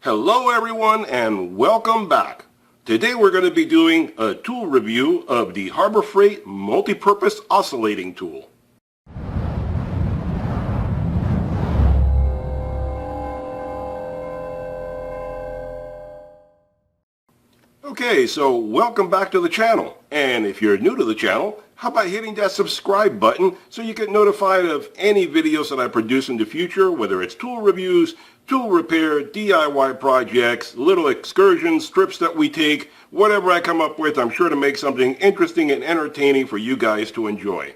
Hello everyone and welcome back. Today we're going to be doing a tool review of the Harbor Freight multi-purpose oscillating tool. Okay, so welcome back to the channel. And if you're new to the channel, how about hitting that subscribe button so you get notified of any videos that I produce in the future, whether it's tool reviews, tool repair, DIY projects, little excursions, trips that we take, whatever I come up with, I'm sure to make something interesting and entertaining for you guys to enjoy.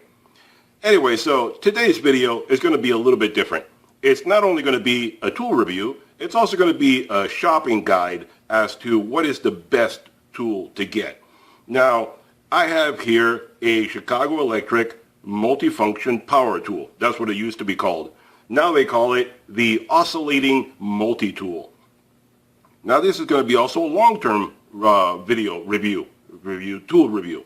Anyway, so today's video is going to be a little bit different. It's not only going to be a tool review, it's also going to be a shopping guide as to what is the best tool to get. Now, I have here a Chicago Electric multifunction power tool. That's what it used to be called. Now they call it the Oscillating Multi-tool. Now this is going to be also a long-term video tool review.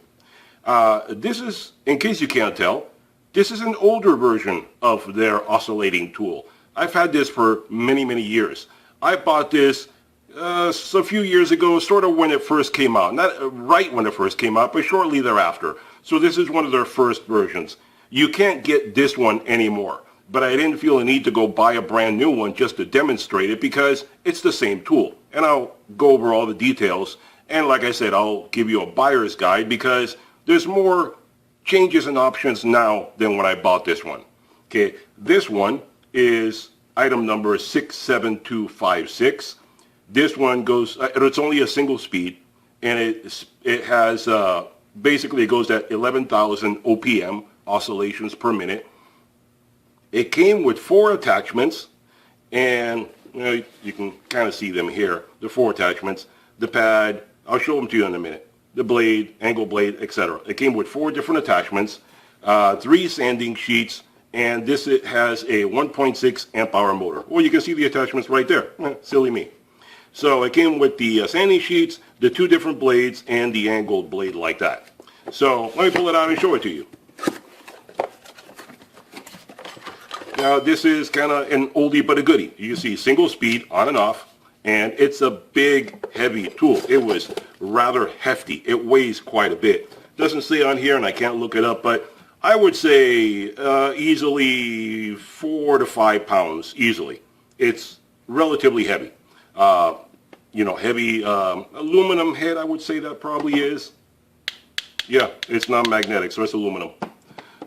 This is, in case you can't tell, this is an older version of their oscillating tool. I've had this for many, many years. I bought this a few years ago, sort of when it first came out. Not right when it first came out, but shortly thereafter. So this is one of their first versions. You can't get this one anymore. But I didn't feel a need to go buy a brand new one just to demonstrate it because it's the same tool. And I'll go over all the details. And like I said, I'll give you a buyer's guide because there's more changes and options now than when I bought this one. Okay, this one is item number 67256. This one goes, it's only a single speed, and it has, basically it goes at 11,000 OPM, oscillations per minute. It came with 4 attachments, and you can kind of see them here, the 4 attachments. The pad, I'll show them to you in a minute. The blade, angle blade, etc. It came with 4 different attachments, 3 sanding sheets, and this it has a 1.6 amp hour motor. Well, you can see the attachments right there. Silly me. So it came with the sanding sheets, the 2 different blades, and the angled blade like that. So let me pull it out and show it to you. Now this is kind of an oldie but a goodie. You can see single speed on and off, and it's a big heavy tool. It was rather hefty. It weighs quite a bit. Doesn't say on here and I can't look it up, but I would say easily 4 to 5 pounds easily. It's relatively heavy. Heavy aluminum head, I would say that probably is. Yeah, it's non-magnetic, so it's aluminum.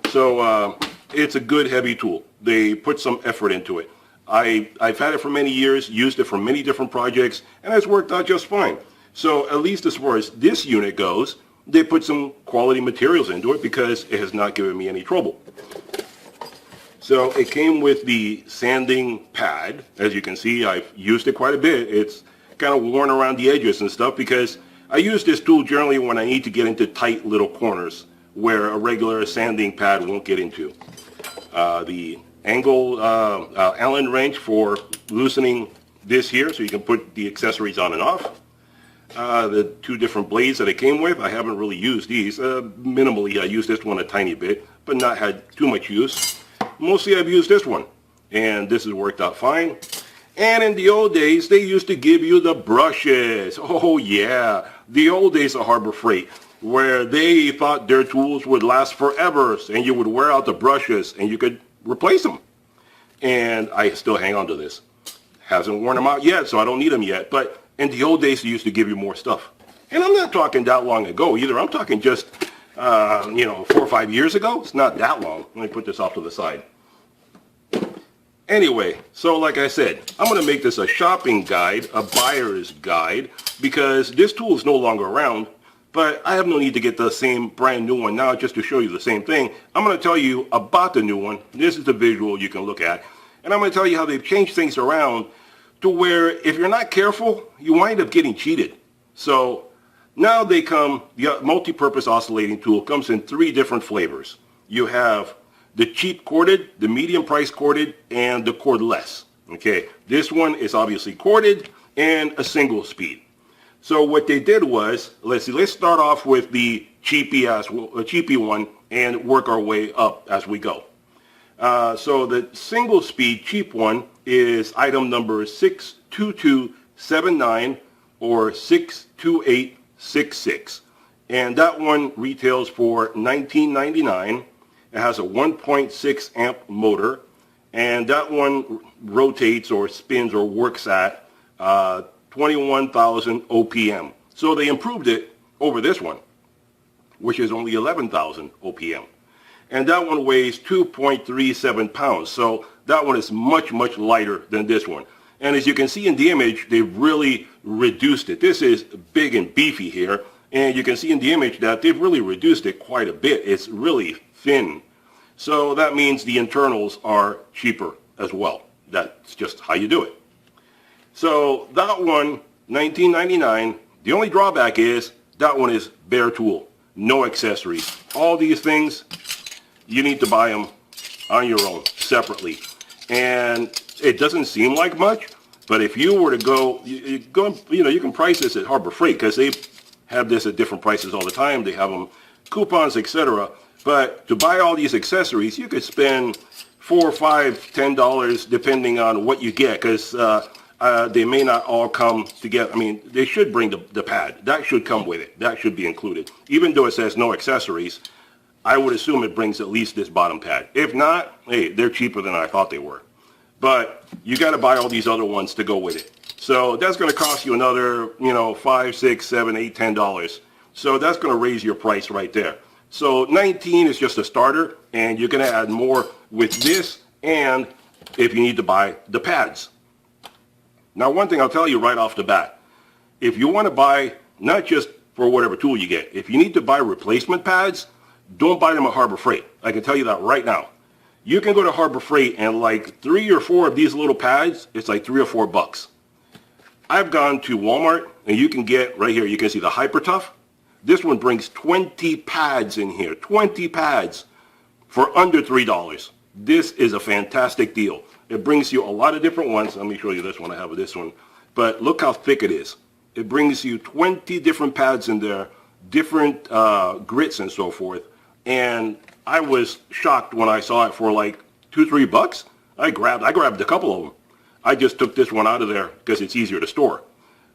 So it's a good heavy tool. They put some effort into it. I've had it for many years, used it for many different projects, and it's worked out just fine. So at least as far as this unit goes, they put some quality materials into it because it has not given me any trouble. So it came with the sanding pad. As you can see, I've used it quite a bit. It's kind of worn around the edges and stuff because I use this tool generally when I need to get into tight little corners where a regular sanding pad won't get into. The angle Allen wrench for loosening this here so you can put the accessories on and off. The 2 different blades that it came with, I haven't really used these. Minimally, I used this one a tiny bit, but not had too much use. Mostly I've used this one, and this has worked out fine. And in the old days, they used to give you the brushes. Oh yeah, the old days of Harbor Freight, where they thought their tools would last forever, and you would wear out the brushes, and you could replace them. And I still hang on to this. Hasn't worn them out yet, so I don't need them yet. But in the old days, they used to give you more stuff. And I'm not talking that long ago either. I'm talking just 4 or 5 years ago. It's not that long. Let me put this off to the side. Anyway, so like I said, I'm going to make this a shopping guide, a buyer's guide, because this tool is no longer around, but I have no need to get the same brand new one now just to show you the same thing. I'm going to tell you about the new one. This is the visual you can look at, and I'm going to tell you how they've changed things around to where if you're not careful, you wind up getting cheated. So now the multi-purpose oscillating tool comes in 3 different flavors. You have the cheap corded, the medium price corded, and the cordless. Okay, this one is obviously corded and a single speed. So what they did was, let's start off with the cheapy one and work our way up as we go. So the single speed cheap one is item number 622 79 or 62866. And that one retails for $19.99. It has a 1.6 amp motor, and that one rotates or spins or works at 21,000 OPM. So they improved it over this one, which is only 11,000 OPM. And that one weighs 2.37 pounds. So that one is much, much lighter than this one. And as you can see in the image, they've really reduced it. This is big and beefy here. And you can see in the image that they've really reduced it quite a bit. It's really thin. So that means the internals are cheaper as well. That's just how you do it. So that one, $19.99. The only drawback is that one is bare tool, no accessories. All these things, you need to buy them on your own, separately. And it doesn't seem like much, but if you were to go, you can price this at Harbor Freight, because they have this at different prices all the time. They have them coupons, etc. But to buy all these accessories, you could spend $4, $5, $10 depending on what you get, because they may not all come together. I mean, they should bring the pad. That should come with it. That should be included. Even though it says no accessories, I would assume it brings at least this bottom pad. If not, hey, they're cheaper than I thought they were. But you got to buy all these other ones to go with it. So that's going to cost you another, $5, $6, $7, $8, $10. So that's going to raise your price right there. So 19 is just a starter, and you're going to add more with this, and if you need to buy the pads. Now, one thing I'll tell you right off the bat, if you want to buy, not just for whatever tool you get, if you need to buy replacement pads, don't buy them at Harbor Freight. I can tell you that right now. You can go to Harbor Freight, and like 3 or 4 of these little pads, it's like $3 or $4. I've gone to Walmart, and you can get, right here, you can see the Hyper Tough. This one brings 20 pads in here, 20 pads for under $3. This is a fantastic deal. It brings you a lot of different ones. Let me show you this one. I have this one. But look how thick it is. It brings you 20 different pads in there, different grits and so forth. And I was shocked when I saw it for like $2, $3. I grabbed a couple of them. I just took this one out of there because it's easier to store.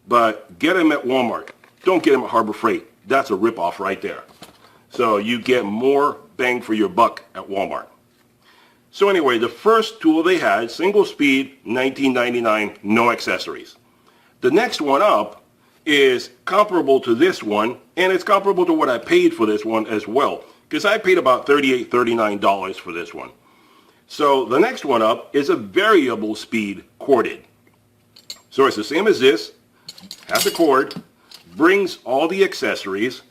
But get them at Walmart. Don't get them at Harbor Freight. That's a ripoff right there. So you get more bang for your buck at Walmart. So anyway, the first tool they had, single speed, $19.99, no accessories. The next one up is comparable to this one, and it's comparable to what I paid for this one as well, because I paid about $38, $39 for this one. So the next one up is a variable speed corded. So it's the same as this, has a cord, brings all the accessories.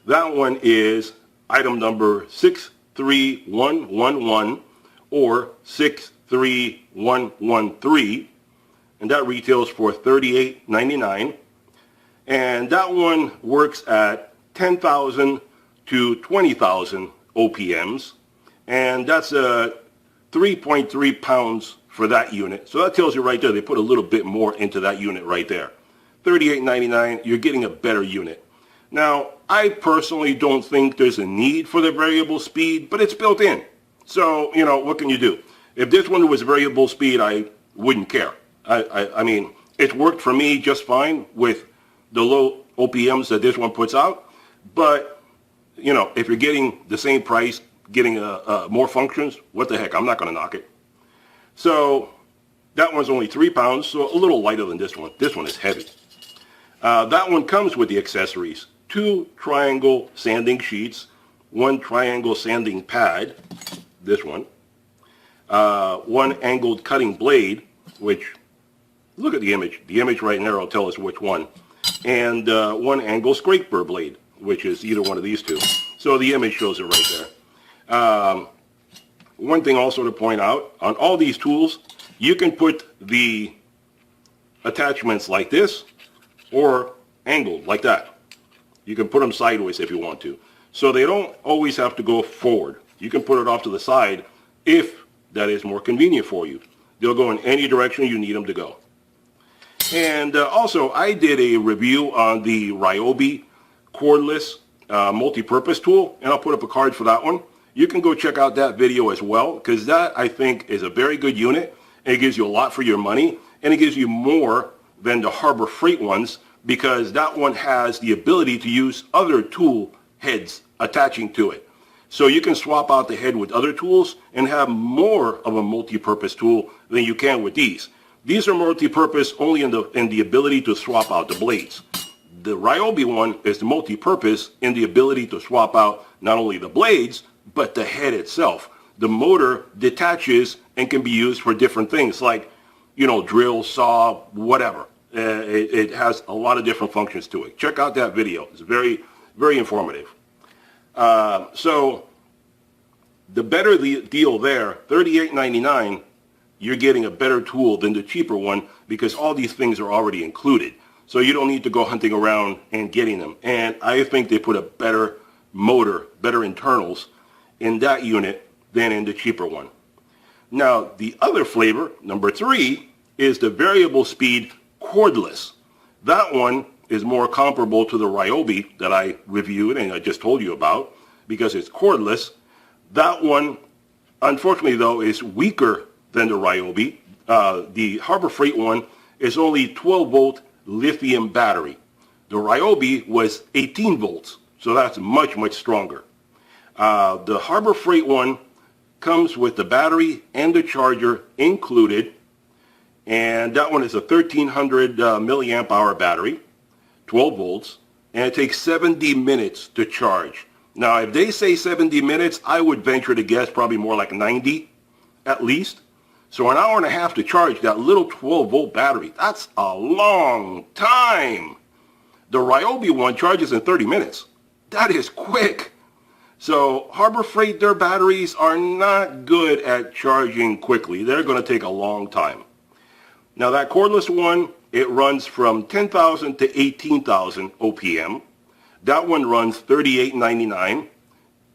That one is item number 63111 or 63113, and that retails for $38.99. And that one works at 10,000 to 20,000 OPMs, and that's 3.3 pounds for that unit. So that tells you right there, they put a little bit more into that unit right there. $38.99, you're getting a better unit. Now, I personally don't think there's a need for the variable speed, but it's built in. So, what can you do? If this one was variable speed, I wouldn't care. I mean, it's worked for me just fine with the low OPMs that this one puts out. But, if you're getting the same price, getting more functions, what the heck, I'm not going to knock it. So that one's only 3 pounds, so a little lighter than this one. This one is heavy. That one comes with the accessories. 2 triangle sanding sheets, 1 triangle sanding pad, this one, 1 angled cutting blade, which, look at the image. The image right there will tell us which one. And 1 angle scraper blade, which is either one of these two. So the image shows it right there. One thing also to point out, on all these tools, you can put the attachments like this or angled like that. You can put them sideways if you want to. So they don't always have to go forward. You can put it off to the side if that is more convenient for you. They'll go in any direction you need them to go. And also, I did a review on the Ryobi cordless multi-purpose tool, and I'll put up a card for that one. You can go check out that video as well, because that, I think, is a very good unit, and it gives you a lot for your money, and it gives you more than the Harbor Freight ones because that one has the ability to use other tool heads attaching to it. So you can swap out the head with other tools and have more of a multi-purpose tool than you can with these. These are multi-purpose only in the ability to swap out the blades. The Ryobi one is multi-purpose in the ability to swap out not only the blades, but the head itself. The motor detaches and can be used for different things like, you know, drill, saw, whatever. It has a lot of different functions to it. Check out that video. It's very, very informative. So the better the deal there, $38.99, you're getting a better tool than the cheaper one because all these things are already included. So you don't need to go hunting around and getting them. And I think they put a better motor, better internals in that unit than in the cheaper one. Now, the other flavor, number 3, is the variable speed cordless. That one is more comparable to the Ryobi that I reviewed and I just told you about because it's cordless. That one, unfortunately though, is weaker than the Ryobi. The Harbor Freight one is only 12-volt lithium battery. The Ryobi was 18 volts, so that's much, much stronger. The Harbor Freight one comes with the battery and the charger included, and that one is a 1300 milliamp hour battery, 12 volts, and it takes 70 minutes to charge. Now, if they say 70 minutes, I would venture to guess probably more like 90 at least. So an hour and a half to charge that little 12-volt battery, that's a long time. The Ryobi one charges in 30 minutes. That is quick. So Harbor Freight, their batteries are not good at charging quickly. They're going to take a long time. Now that cordless one, it runs from 10,000 to 18,000 OPM. That one runs $38.99.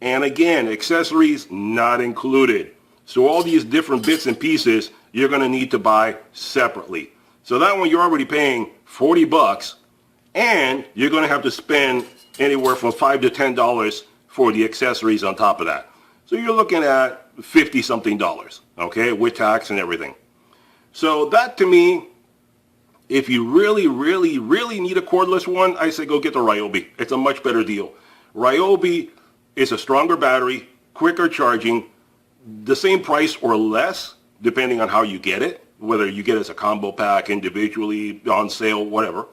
And again, accessories not included. So all these different bits and pieces you're going to need to buy separately. So that one you're already paying 40 bucks and you're going to have to spend anywhere from $5 to $10 for the accessories on top of that. So you're looking at 50 something dollars, okay, with tax and everything. So that to me, if you really, really, really need a cordless one, I say go get the Ryobi. It's a much better deal. Ryobi is a stronger battery, quicker charging, the same price or less, depending on how you get it, whether you get it as a combo pack, individually, on sale, whatever.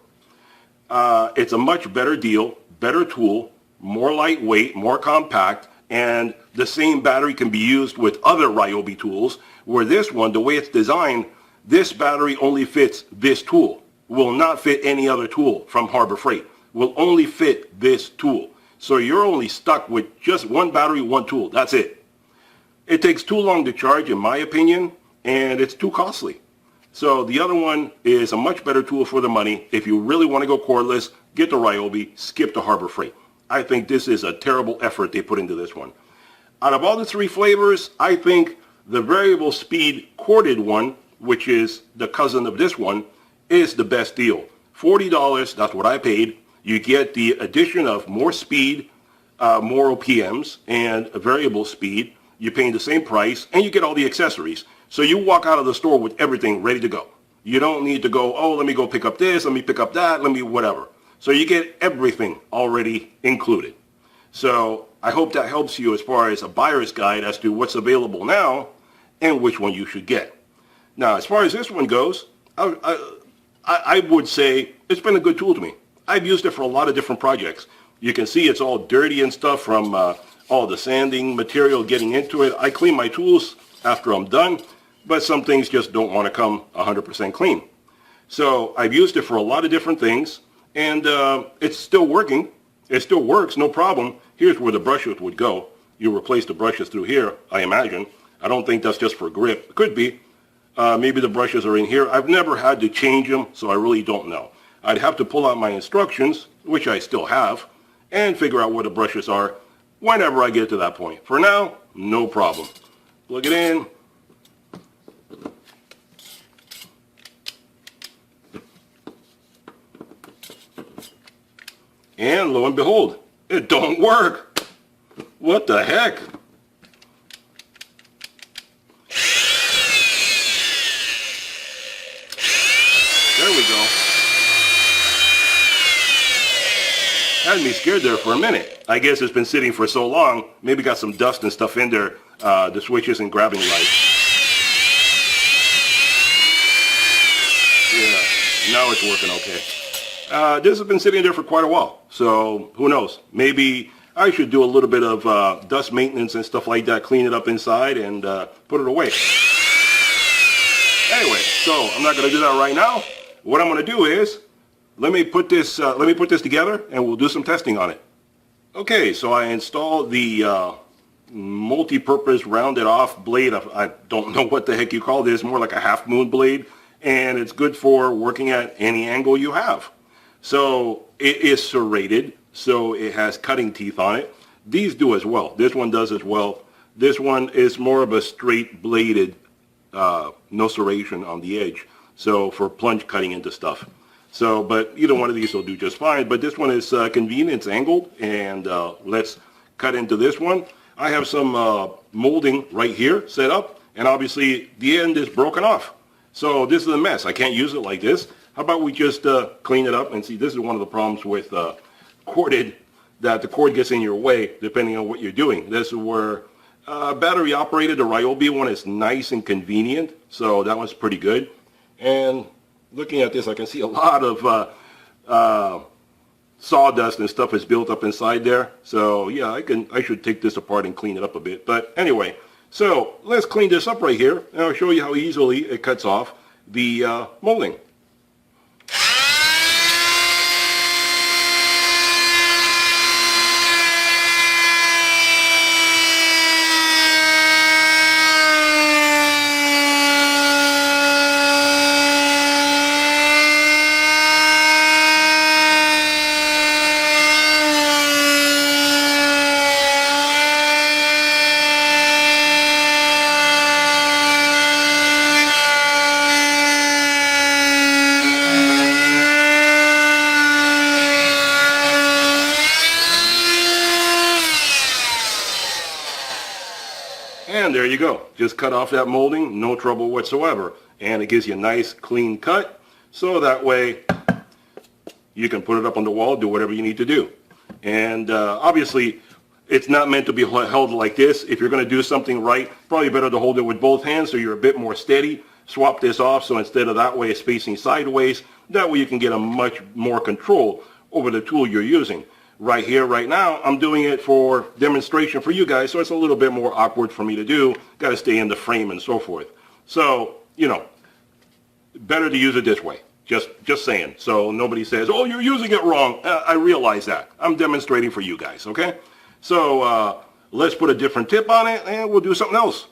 It's a much better deal, better tool, more lightweight, more compact, and the same battery can be used with other Ryobi tools, where this one, the way it's designed, this battery only fits this tool, will not fit any other tool from Harbor Freight, will only fit this tool. So you're only stuck with just one battery, one tool, that's it. It takes too long to charge, in my opinion, and it's too costly. So the other one is a much better tool for the money. If you really want to go cordless, get the Ryobi, skip the Harbor Freight. I think this is a terrible effort they put into this one. Out of all the 3 flavors, I think the variable speed corded one, which is the cousin of this one, is the best deal. $40, that's what I paid. You get the addition of more speed, more OPMs, and a variable speed. You're paying the same price, and you get all the accessories. So you walk out of the store with everything ready to go. You don't need to go, oh, let me go pick up this, let me pick up that, let me whatever. So you get everything already included. So I hope that helps you as far as a buyer's guide as to what's available now and which one you should get. Now, as far as this one goes, I would say it's been a good tool to me. I've used it for a lot of different projects. You can see it's all dirty and stuff from all the sanding material getting into it. I clean my tools after I'm done, but some things just don't want to come 100% clean. So I've used it for a lot of different things, and it's still working. It still works, no problem. Here's where the brushes would go. You replace the brushes through here, I imagine. I don't think that's just for grip. It could be. Maybe the brushes are in here. I've never had to change them, so I really don't know. I'd have to pull out my instructions, which I still have, and figure out where the brushes are whenever I get to that point. For now, no problem. Plug it in. And lo and behold, it don't work. What the heck? There we go. Had me scared there for a minute. I guess it's been sitting for so long, maybe got some dust and stuff in there. The switch isn't grabbing right. Yeah, now it's working okay. This has been sitting there for quite a while, so who knows? Maybe I should do a little bit of dust maintenance and stuff like that, clean it up inside and put it away. Anyway, so I'm not going to do that right now. What I'm going to do is let me put this together and we'll do some testing on it. Okay, so I installed the multi-purpose rounded off blade. I don't know what the heck you call this, more like a half moon blade, and it's good for working at any angle you have. So it is serrated, so it has cutting teeth on it. These do as well. This one does as well. This one is more of a straight bladed, no serration on the edge, so for plunge cutting into stuff. So, but either one of these will do just fine. But this one is convenient, it's angled, and let's cut into this one. I have some molding right here set up, and obviously the end is broken off. So this is a mess. I can't use it like this. How about we just clean it up and see? This is one of the problems with corded, that the cord gets in your way depending on what you're doing. This is where battery operated, the Ryobi one is nice and convenient, so that one's pretty good. And looking at this, I can see a lot of sawdust and stuff is built up inside there. So yeah, I should take this apart and clean it up a bit. But anyway, so let's clean this up right here, and I'll show you how easily it cuts off the molding. And there you go. Just cut off that molding, no trouble whatsoever. And it gives you a nice clean cut, so that way you can put it up on the wall, do whatever you need to do. And obviously, it's not meant to be held like this. If you're going to do something right, probably better to hold it with both hands so you're a bit more steady. Swap this off, so instead of that way it's facing sideways, that way you can get a much more control over the tool you're using. Right here, right now, I'm doing it for demonstration for you guys, so it's a little bit more awkward for me to do. Got to stay in the frame and so forth. So, you know, better to use it this way. Just saying. So nobody says, oh, you're using it wrong. I realize that. I'm demonstrating for you guys, okay? So let's put a different tip on it, and we'll do something else.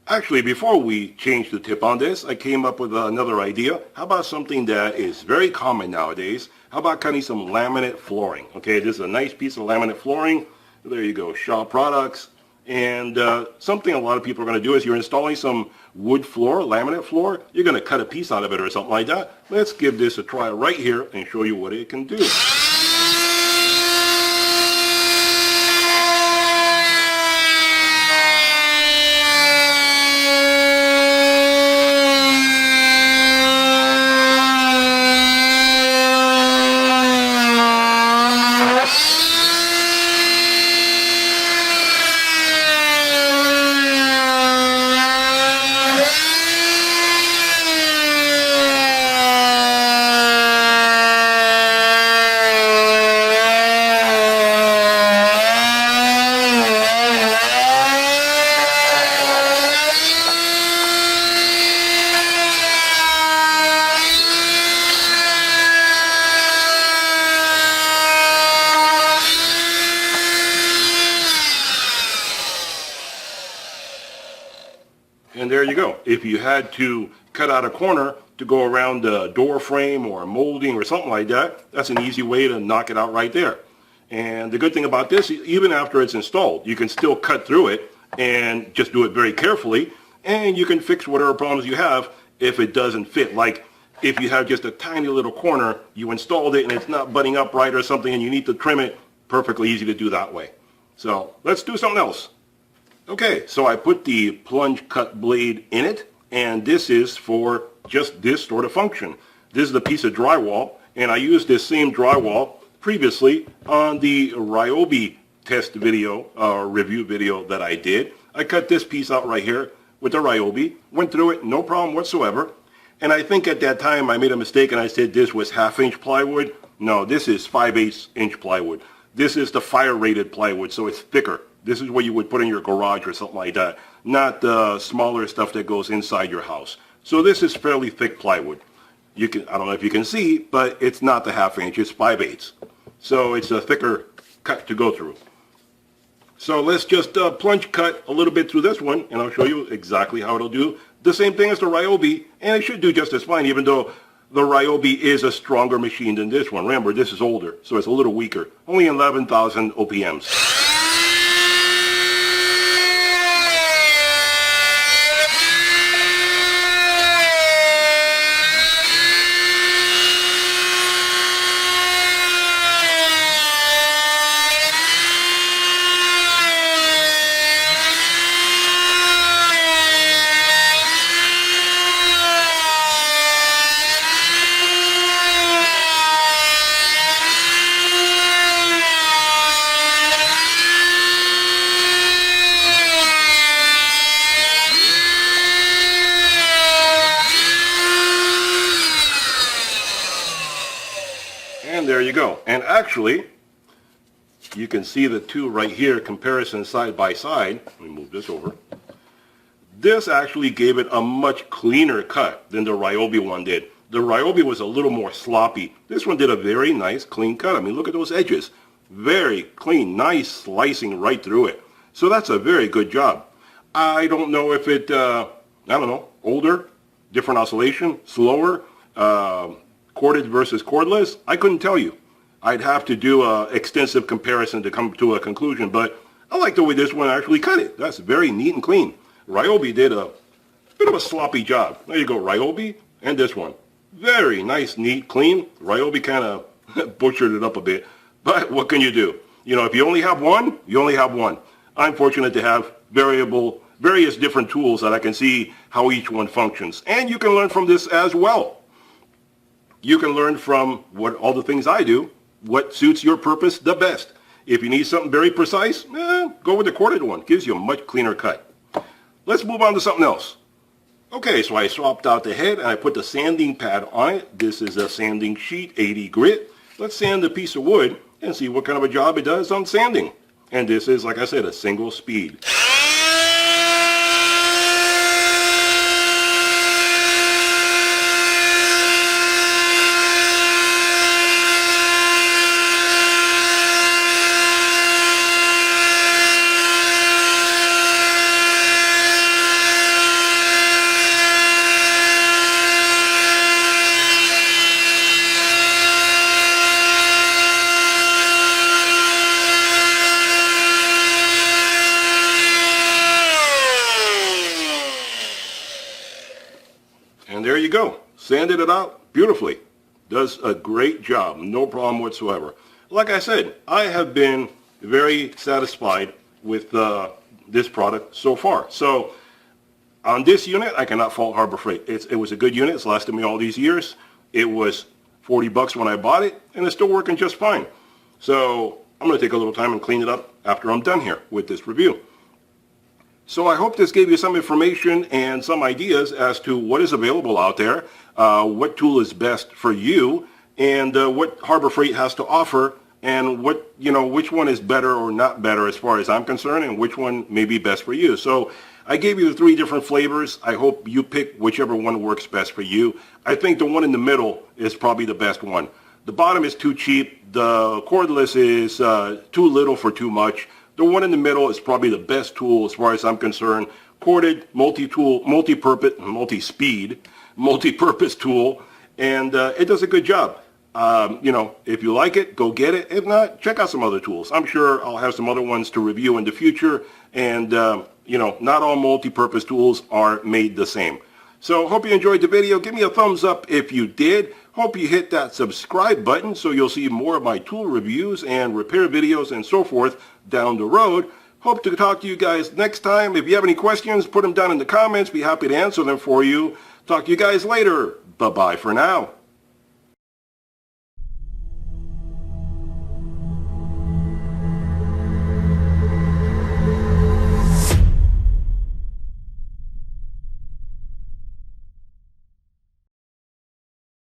Actually, before we change the tip on this, I came up with another idea. How about something that is very common nowadays? How about cutting some laminate flooring? Okay, this is a nice piece of laminate flooring. There you go, Shaw Products. And something a lot of people are going to do is you're installing some wood floor, laminate floor. You're going to cut a piece out of it or something like that. Let's give this a try right here and show you what it can do. And there you go. If you had to cut out a corner to go around a door frame or a molding or something like that, that's an easy way to knock it out right there. And the good thing about this, even after it's installed, you can still cut through it and just do it very carefully, and you can fix whatever problems you have if it doesn't fit. Like if you have just a tiny little corner, you installed it and it's not butting up right or something and you need to trim it, perfectly easy to do that way. So let's do something else. Okay, so I put the plunge cut blade in it, and this is for just this sort of function. This is the piece of drywall, and I use this same drywall previously on the Ryobi test video or review video that I did. I cut this piece out right here with the Ryobi, went through it, no problem whatsoever. And I think at that time I made a mistake and I said this was 1/2 inch plywood. No, this is 5/8 inch plywood. This is the fire rated plywood, so it's thicker. This is what you would put in your garage or something like that, not the smaller stuff that goes inside your house. So this is fairly thick plywood. I don't know if you can see, but it's not the 1/2 inch, it's 5/8. So it's a thicker cut to go through. So let's just plunge cut a little bit through this one, and I'll show you exactly how it'll do. The same thing as the Ryobi, and it should do just as fine, even though the Ryobi is a stronger machine than this one. Remember, this is older, so it's a little weaker. Only 11,000 OPMs. And there you go. And actually, you can see the two right here, comparison side by side. Let me move this over. This actually gave it a much cleaner cut than the Ryobi one did. The Ryobi was a little more sloppy. This one did a very nice clean cut. I mean, look at those edges. Very clean, nice slicing right through it. So that's a very good job. I don't know if it, I don't know, older, different oscillation, slower, corded versus cordless. I couldn't tell you. I'd have to do an extensive comparison to come to a conclusion, but I like the way this one actually cut it. That's very neat and clean. Ryobi did a bit of a sloppy job. There you go, Ryobi, and this one. Very nice, neat, clean. Ryobi kind of butchered it up a bit, but what can you do? You know, if you only have one, you only have one. I'm fortunate to have various different tools that I can see how each one functions. And you can learn from this as well. You can learn from all the things I do, what suits your purpose the best. If you need something very precise, go with the corded one. Gives you a much cleaner cut. Let's move on to something else. Okay, so I swapped out the head and I put the sanding pad on it. This is a sanding sheet, 80 grit. Let's sand a piece of wood and see what kind of a job it does on sanding. And this is, like I said, a single speed. And there you go. Sanded it out beautifully. Does a great job. No problem whatsoever. Like I said, I have been very satisfied with this product so far. So on this unit, I cannot fault Harbor Freight. It was a good unit. It's lasted me all these years. It was $40 when I bought it, and it's still working just fine. So I'm going to take a little time and clean it up after I'm done here with this review. So I hope this gave you some information and some ideas as to what is available out there, what tool is best for you, and what Harbor Freight has to offer, and which one is better or not better as far as I'm concerned, and which one may be best for you. So I gave you the 3 different flavors. I hope you pick whichever one works best for you. I think the one in the middle is probably the best one. The bottom is too cheap. The cordless is too little for too much. The one in the middle is probably the best tool as far as I'm concerned. Corded, multi-tool, multi-speed, multi-purpose tool, and it does a good job. If you like it, go get it. If not, check out some other tools. I'm sure I'll have some other ones to review in the future, and not all multi-purpose tools are made the same. So hope you enjoyed the video. Give me a thumbs up if you did. Hope you hit that subscribe button so you'll see more of my tool reviews and repair videos and so forth down the road. Hope to talk to you guys next time. If you have any questions, put them down in the comments. Be happy to answer them for you. Talk to you guys later. Bye-bye for now.